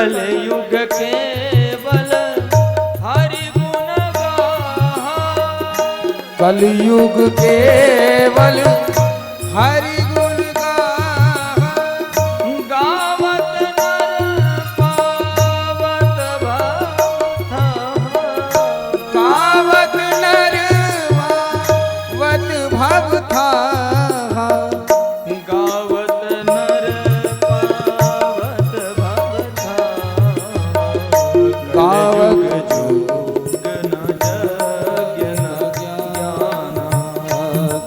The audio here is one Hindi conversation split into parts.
कलयुग केवल हरि गुण गाहा, कलयुग केवल हरि गुण गाहा, गावत नर पावत भक्त, गावत नर पावत भक्त, गावत नर पावत भक्त, गावत जुग न जग न ज्ञाना,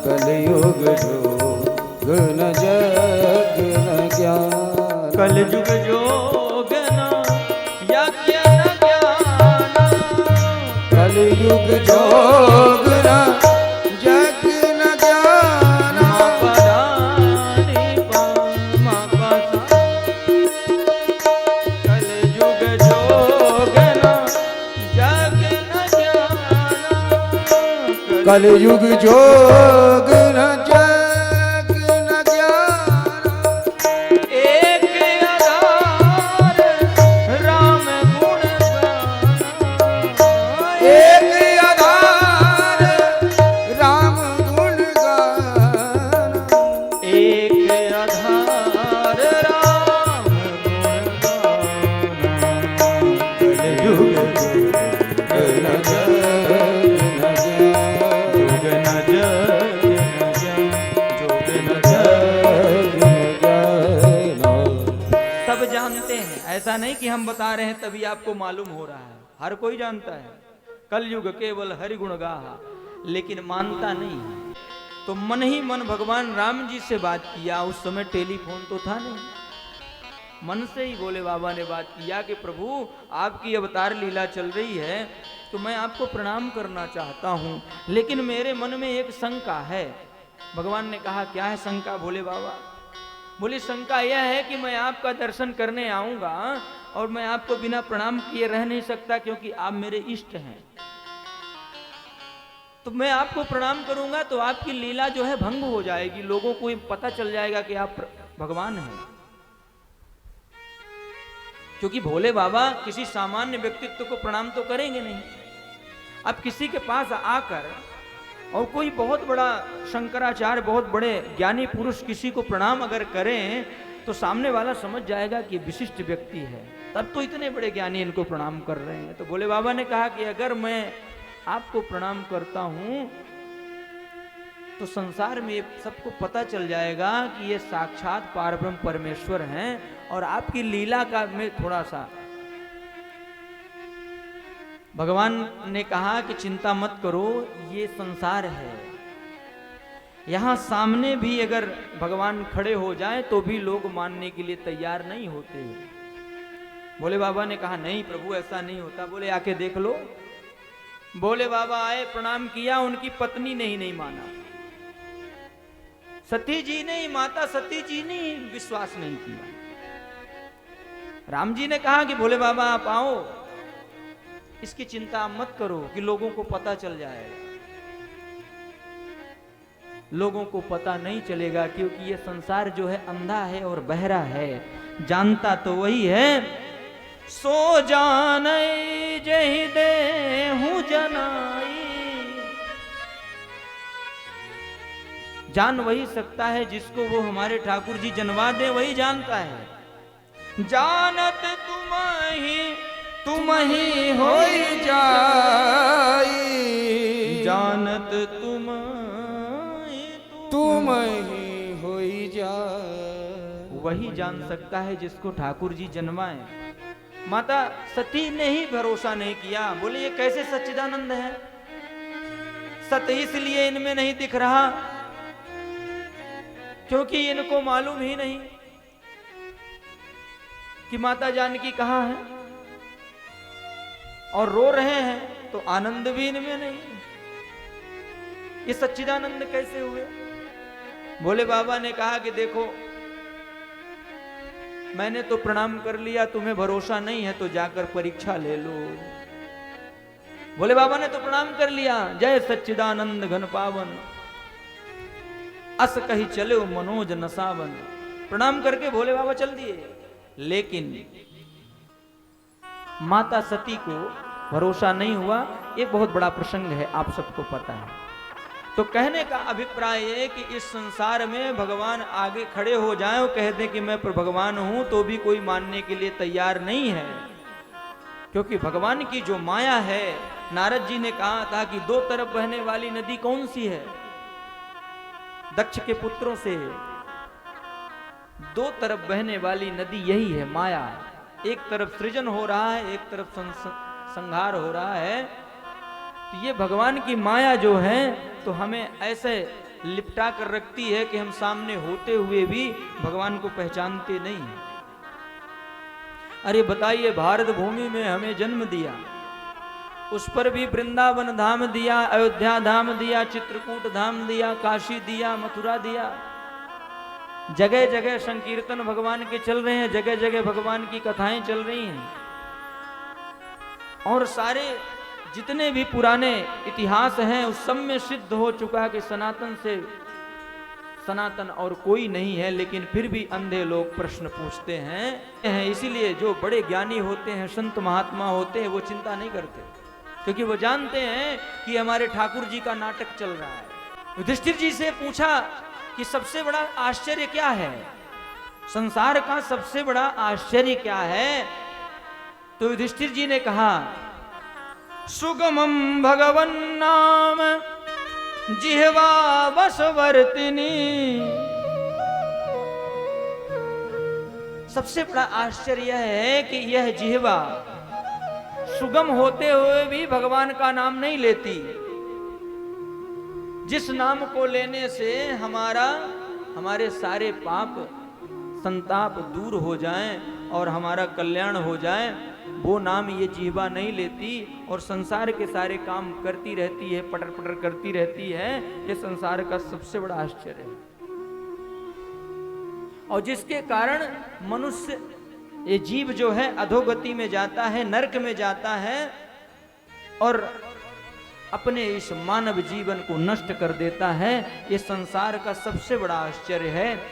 कलयुग जोग न जग न ज्ञान, कलयुग जोग न यज्ञ न ज्ञान, कलयुग जोग न जग न ज्ञान, मा परानी मा पसा, कलयुग जोग न जग न ज्ञान, कलयुग जोग न जग न ज्ञान, एक आधार राम गुण गाना, एक आधार राम गुण गान, एक आधार राम गुण गाना, कलयुग न जग न ज्ञान, जोग न जग न ज्ञान, जोग न जग। जग न ज्ञान। सब जानते हैं, ऐसा नहीं कि हम बता रहे हैं तभी आपको मालूम हो रहा है, हर कोई जानता है कलयुग केवल हरि गुण गाहा, लेकिन मानता नहीं है। तो मन ही मन भगवान राम जी से बात किया, उस समय टेलीफोन तो था नहीं, मन से ही भोले बाबा ने बात किया कि प्रभु आपकी अवतार लीला चल रही है तो मैं आपको प्रणाम करना चाहता हूँ, लेकिन मेरे मन में एक शंका है। भगवान ने कहा क्या है शंका भोले बाबा? बोली शंका यह है कि मैं आपका दर्शन करने आऊंगा और मैं आपको बिना प्रणाम किए रह नहीं सकता, क्योंकि आप मेरे इष्ट हैं। तो मैं आपको प्रणाम करूंगा तो आपकी लीला जो है भंग हो जाएगी, लोगों को पता चल जाएगा कि आप भगवान हैं। क्योंकि भोले बाबा किसी सामान्य व्यक्तित्व को प्रणाम तो करेंगे नहीं। अब किसी के पास आकर और कोई बहुत बड़ा शंकराचार्य, बहुत बड़े ज्ञानी पुरुष किसी को प्रणाम अगर करें तो सामने वाला समझ जाएगा कि विशिष्ट व्यक्ति है, तब तो इतने बड़े ज्ञानी इनको प्रणाम कर रहे हैं। तो भोले बाबा ने कहा कि अगर मैं आपको प्रणाम करता हूं तो संसार में सबको पता चल जाएगा कि ये साक्षात पारब्रह्म परमेश्वर हैं, और आपकी लीला का में थोड़ा सा। भगवान ने कहा कि चिंता मत करो, ये संसार है, यहां सामने भी अगर भगवान खड़े हो जाए तो भी लोग मानने के लिए तैयार नहीं होते। भोले बाबा ने कहा नहीं प्रभु ऐसा नहीं होता। बोले आके देख लो। भोले बाबा आए, प्रणाम किया, उनकी पत्नी ने ही नहीं माना, सती जी ने, माता सती जी ने विश्वास नहीं किया। राम जी ने कहा कि भोले बाबा आप आओ, इसकी चिंता मत करो कि लोगों को पता चल जाएगा। लोगों को पता नहीं चलेगा, क्योंकि ये संसार जो है अंधा है और बहरा है, जानता तो वही है। सो जान जही दे हूं जनाई, जान वही सकता है जिसको वो हमारे ठाकुर जी जनवा दे, वही जानता है। जानत तुम ही होई जाई, जानत तुम ही होई जाई, वही जान सकता है जिसको ठाकुर जी जन्माए। माता सती ने ही भरोसा नहीं किया। बोले ये कैसे सच्चिदानंद है? सत्य इसलिए इनमें नहीं दिख रहा क्योंकि इनको मालूम ही नहीं कि माता जानकी कहाँ है, और रो रहे हैं तो आनंद भी इनमें नहीं। ये सच्चिदानंद कैसे हुए? भोले बाबा ने कहा कि देखो मैंने तो प्रणाम कर लिया, तुम्हें भरोसा नहीं है तो जाकर परीक्षा ले लो। भोले बाबा ने तो प्रणाम कर लिया, जय सच्चिदानंद घन पावन, अस कही चले मनोज नसावन। प्रणाम करके भोले बाबा चल दिए। लेकिन माता सती को भरोसा नहीं हुआ। एक बहुत बड़ा प्रसंग है, आप सबको पता है। तो कहने का अभिप्राय है कि इस संसार में भगवान आगे खड़े हो जाएं और कह दें कि मैं भगवान हूं, तो भी कोई मानने के लिए तैयार नहीं है। क्योंकि भगवान की जो माया है, नारद जी ने कहा था कि दो तरफ बहने वाली नदी कौन सी है? दक्ष के पुत्रों से दो तरफ बहने वाली नदी यही है, माया। एक तरफ सृजन हो रहा है, एक तरफ संहार हो रहा है। तो ये भगवान की माया जो है, तो हमें ऐसे लिपटा कर रखती है कि हम सामने होते हुए भी भगवान को पहचानते नहीं हैं। अरे बताइए, भारत भूमि में हमें जन्म दिया, उस पर भी वृंदावन धाम दिया, अयोध्या धाम दिया, चित्रकूट धाम दिया, काशी दिया, मथुरा दिया। जगह जगह संकीर्तन भगवान के चल रहे हैं, जगह जगह भगवान की कथाएं चल रही हैं। और सारे जितने भी पुराने इतिहास हैं उस सब में सिद्ध हो चुका कि सनातन से सनातन और कोई नहीं है। लेकिन फिर भी अंधे लोग प्रश्न पूछते हैं। इसीलिए जो बड़े ज्ञानी होते हैं, संत महात्मा होते हैं, वो चिंता नहीं करते, क्योंकि वो जानते हैं कि हमारे ठाकुर जी का नाटक चल रहा है। युधिष्ठिर जी से पूछा कि सबसे बड़ा आश्चर्य क्या है, संसार का सबसे बड़ा आश्चर्य क्या है? तो युधिष्ठिर जी ने कहा, सुगमं भगवन नाम जिह्वा वशवर्तिनी। सबसे बड़ा आश्चर्य है कि यह जिह्वा सुगम होते हुए भी भगवान का नाम नहीं लेती। जिस नाम को लेने से हमारे सारे पाप संताप दूर हो जाएं और हमारा कल्याण हो जाए, वो नाम ये जिह्वा नहीं लेती और संसार के सारे काम करती रहती है, पटर पटर करती रहती है। ये संसार का सबसे बड़ा आश्चर्य है। और जिसके कारण मनुष्य, ये जीव जो है अधोगति में जाता है, नरक में जाता है और अपने इस मानव जीवन को नष्ट कर देता है। ये संसार का सबसे बड़ा आश्चर्य है।